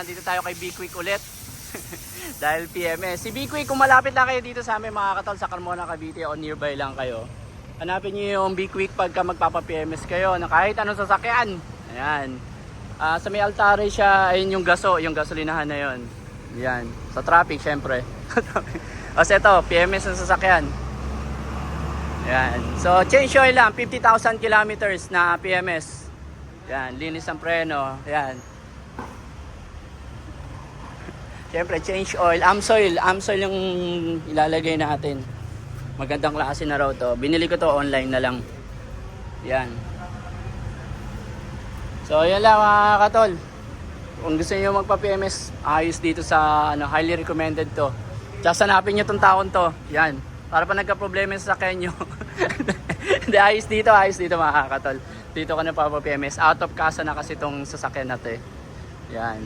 Nandito tayo kay B-Quick ulit. Dahil PMS. Si B-Quick, kung malapit lang kayo dito sa amin mga katol sa Carmona, Cavite o nearby lang kayo, hanapin nyo yung B-Quick pagka magpapa-PMS kayo na kahit anong sasakyan. Ayan. Sa may Altare siya, ayun yung yung gasolinahan na yun. Ayan. Sa traffic syempre. Kasi ito, PMS ng sasakyan. Ayan. So change oil lang, 50,000 kilometers na PMS. Ayan, linis ng preno. Ayan. Siyempre, change oil. Amsoil yung ilalagay natin. Magandang klase na raw to. Binili ko to online na lang. Yan. So, yan lang mga katol. Kung gusto niyo magpa-PMS, ayos dito sa highly recommended to. Just hanapin niyo tong taon to. Yan. Para pa nagka-problema sa sakyan nyo. Hindi, ayos dito mga katol. Dito ka na pa-PMS. Out of casa na kasi tong sasakyan natin. Yan.